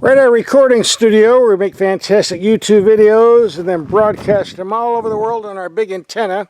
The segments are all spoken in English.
We're at our recording studio where we make fantastic YouTube videos and then broadcast them all over the world on our big antenna.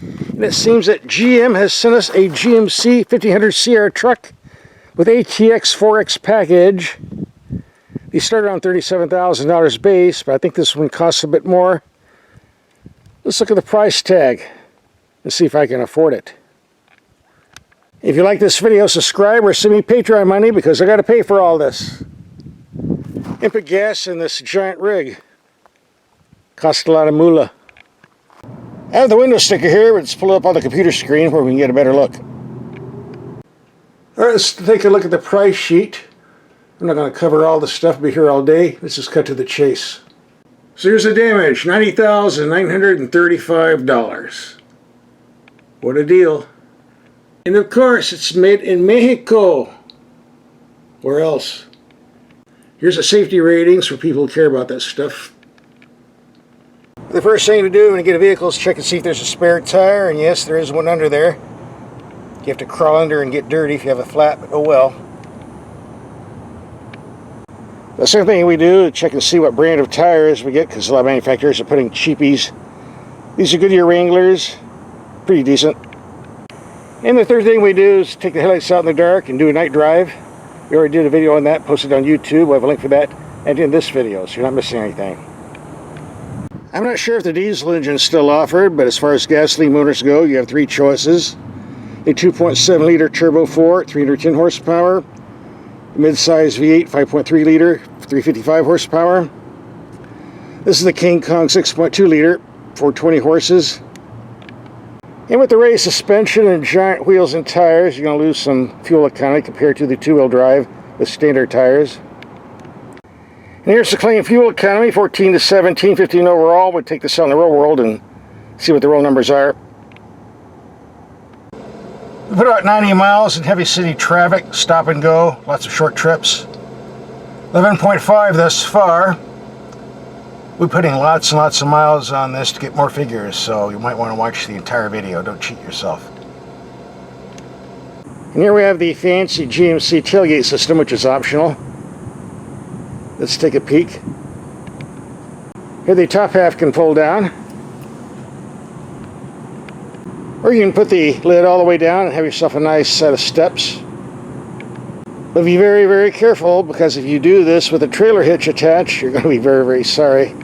And it seems that GM has sent us a GMC 1500 CR truck with AT4X package. These start around $37,000 base, but I think this one costs a bit more. Let's look at the price tag and see if I can afford it. If you like this video, subscribe or send me Patreon money because I got to pay for all this. Input gas in this giant rig costs a lot of moolah. I have the window sticker here, but let's pull it up on the computer screen where we can get a better look. Alright, let's take a look at the price sheet. I'm not going to cover all the stuff, I'll be here all day. Let's just cut to the chase. So here's the damage, $90,935. What a deal. And of course, it's made in Mexico. Where else? Here's the safety ratings for people who care about that stuff. The first thing to do when you get a vehicle is check and see if there's a spare tire, and yes, there is one under there. You have to crawl under and get dirty if you have a flat, but oh well. The second thing we do is check and see what brand of tires we get, because a lot of manufacturers are putting cheapies. These are Goodyear Wranglers, pretty decent. And the third thing we do is take the headlights out in the dark and do a night drive. We already did a video on that, posted on YouTube. We'll have a link for that and in this video, so you're not missing anything. I'm not sure if the diesel engine is still offered, but as far as gasoline motors go, you have three choices. A 2.7 liter turbo 4, 310 horsepower. Mid-size V8, 5.3 liter, 355 horsepower. This is the King Kong 6.2 liter, 420 horses. And with the raised suspension and giant wheels and tires, you're going to lose some fuel economy compared to the two-wheel drive with standard tires. And here's the clean fuel economy, 14 to 17, 15 overall. We'll take this out in the real world and see what the real numbers are. We put about 90 miles in heavy city traffic, stop and go, lots of short trips. 11.5 thus far. We're putting lots and lots of miles on this to get more figures, so you might want to watch the entire video. Don't cheat yourself. And here we have the fancy GMC tailgate system, which is optional. Let's take a peek. Here the top half can fold down. Or you can put the lid all the way down and have yourself a nice set of steps. But be very, very careful, because if you do this with a trailer hitch attached, you're going to be very, very sorry.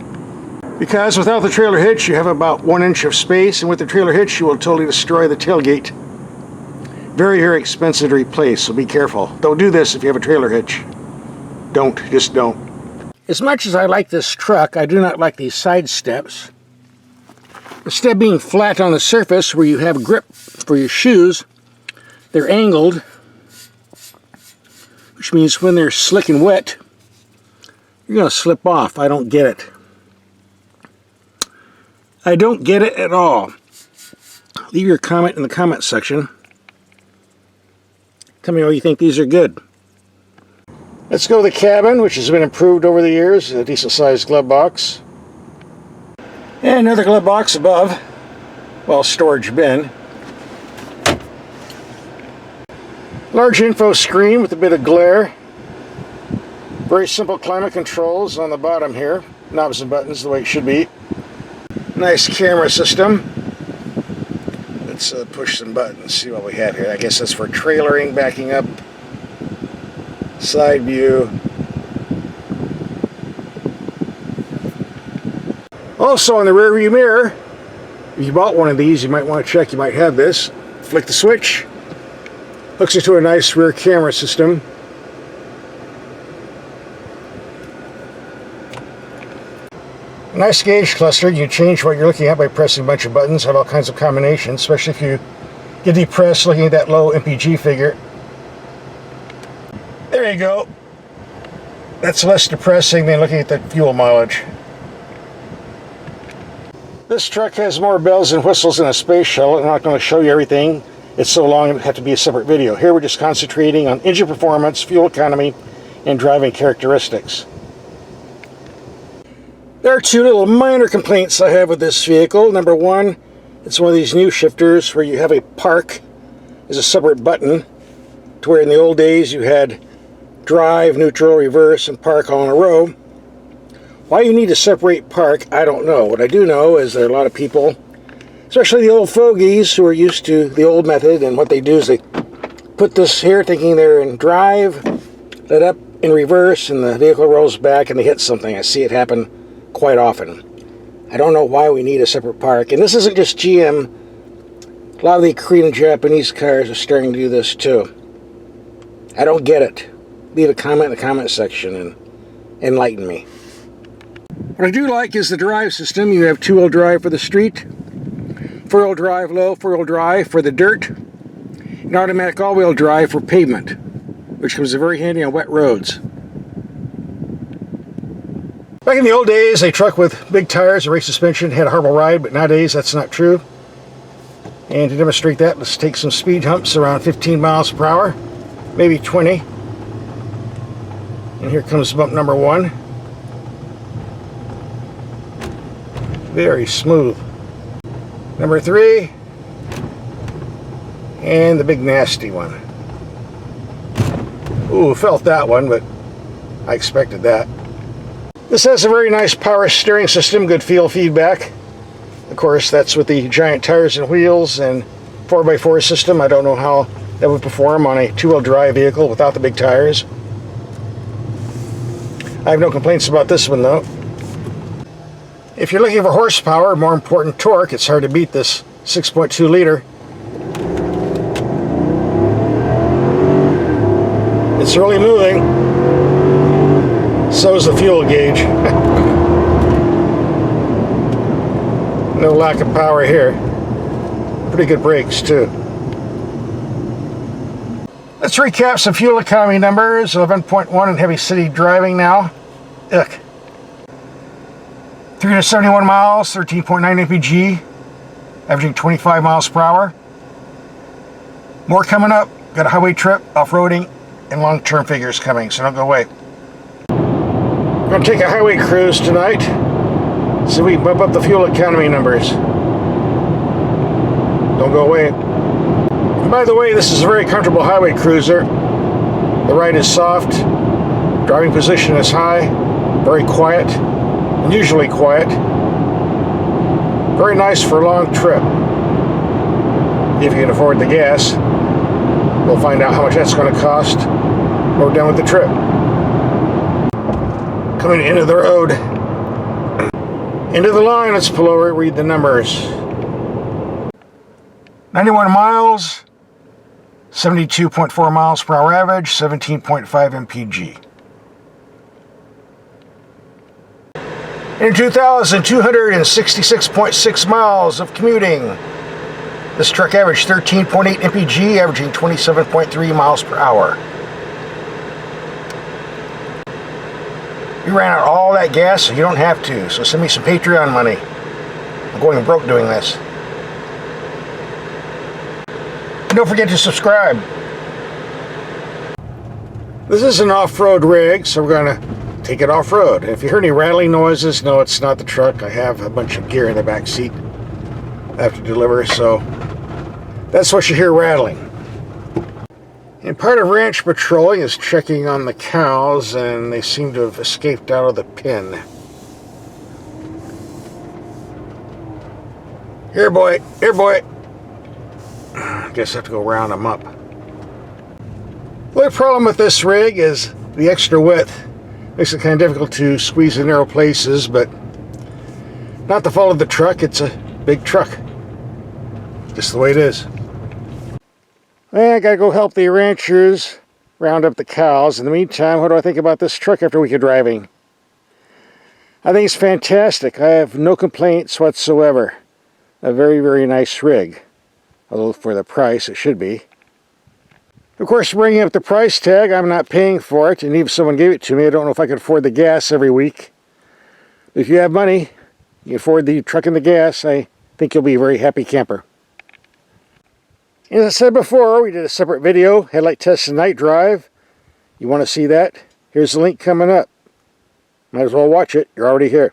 Because without the trailer hitch, you have about 1 inch of space, and with the trailer hitch, you will totally destroy the tailgate. Very, very expensive to replace, so be careful. Don't do this if you have a trailer hitch. Don't. Just don't. As much as I like this truck, I do not like these side steps. Instead of being flat on the surface where you have grip for your shoes, they're angled, which means when they're slick and wet, you're going to slip off. I don't get it. I don't get it at all. Leave your comment in the comment section. Tell me why you think these are good. Let's go to the cabin, which has been improved over the years. A decent sized glove box. And another glove box above. Well, storage bin. Large info screen with a bit of glare. Very simple climate controls on the bottom here. Knobs and buttons the way it should be. Nice camera system. Let's push some buttons, see what we have here. I guess that's for trailering, backing up, side view. Also in the rear view mirror, if you bought one of these, you might want to check you might have this. Flick the switch. Hooks into a nice rear camera system. Nice gauge cluster. You can change what you're looking at by pressing a bunch of buttons. Have all kinds of combinations, especially if you get depressed looking at that low MPG figure. There you go. That's less depressing than looking at the fuel mileage. This truck has more bells and whistles than a space shuttle. I'm not going to show you everything. It's so long it would have to be a separate video. Here we're just concentrating on engine performance, fuel economy, and driving characteristics. There are two little minor complaints I have with this vehicle. Number one, it's one of these new shifters where you have a park as a separate button, to where in the old days you had drive, neutral, reverse, and park all in a row. Why you need to separate park, I don't know. What I do know is there are a lot of people, especially the old fogies who are used to the old method, and what they do is they put this here thinking they're in drive, let up in reverse, and the vehicle rolls back and they hit something. I see it happen quite often. I don't know why we need a separate park. And this isn't just GM. A lot of the Korean and Japanese cars are starting to do this too. I don't get it. Leave a comment in the comment section and enlighten me. What I do like is the drive system. You have two-wheel drive for the street, four-wheel drive low, four-wheel drive for the dirt, and automatic all-wheel drive for pavement, which comes in very handy on wet roads. Back in the old days, a truck with big tires and race suspension had a horrible ride, but nowadays that's not true. And to demonstrate that, let's take some speed humps around 15 miles per hour, maybe 20. And here comes bump number 1. Very smooth. Number 3. And the big nasty one. Ooh, felt that one, but I expected that. This has a very nice power steering system, good feel feedback. Of course, that's with the giant tires and wheels and 4x4 system. I don't know how that would perform on a two-wheel drive vehicle without the big tires. I have no complaints about this one though. If you're looking for horsepower, more important torque, it's hard to beat this 6.2 liter. It's really moving. So is the fuel gauge. No lack of power here. Pretty good brakes too. Let's recap some fuel economy numbers. 11.1 in heavy city driving now. Ugh. 371 miles, 13.9 mpg, averaging 25 miles per hour. More coming up. Got a highway trip, off-roading, and long-term figures coming, so don't go away. We're going to take a highway cruise tonight. See if we can bump up the fuel economy numbers. Don't go away. And by the way, this is a very comfortable highway cruiser. The ride is soft. Driving position is high. Very quiet. Unusually quiet. Very nice for a long trip. If you can afford the gas. We'll find out how much that's going to cost when we're done with the trip. Coming into the road. Into the line, let's pull over, read the numbers. 91 miles, 72.4 miles per hour average, 17.5 mpg. In 266.6 miles of commuting. This truck averaged 13.8 mpg, averaging 27.3 miles per hour. You ran out all that gas, so you don't have to. So send me some Patreon money. I'm going broke doing this. And don't forget to subscribe. This is an off-road rig, so we're going to take it off-road. If you hear any rattling noises, no, it's not the truck. I have a bunch of gear in the back seat I have to deliver, so that's what you hear rattling. And part of ranch patrolling is checking on the cows, and they seem to have escaped out of the pen. Here, boy. Here, boy. Guess I have to go round them up. The only problem with this rig is the extra width. Makes it kind of difficult to squeeze in narrow places, but not the fault of the truck. It's a big truck. Just the way it is. Well, I gotta go help the ranchers round up the cows. In the meantime, what do I think about this truck after a week of driving? I think it's fantastic. I have no complaints whatsoever. A very, very nice rig. Although for the price, it should be. Of course, bringing up the price tag, I'm not paying for it. And even if someone gave it to me, I don't know if I could afford the gas every week. But if you have money, you afford the truck and the gas, I think you'll be a very happy camper. As I said before, we did a separate video, headlight test and night drive. You want to see that? Here's the link coming up. Might as well watch it. You're already here.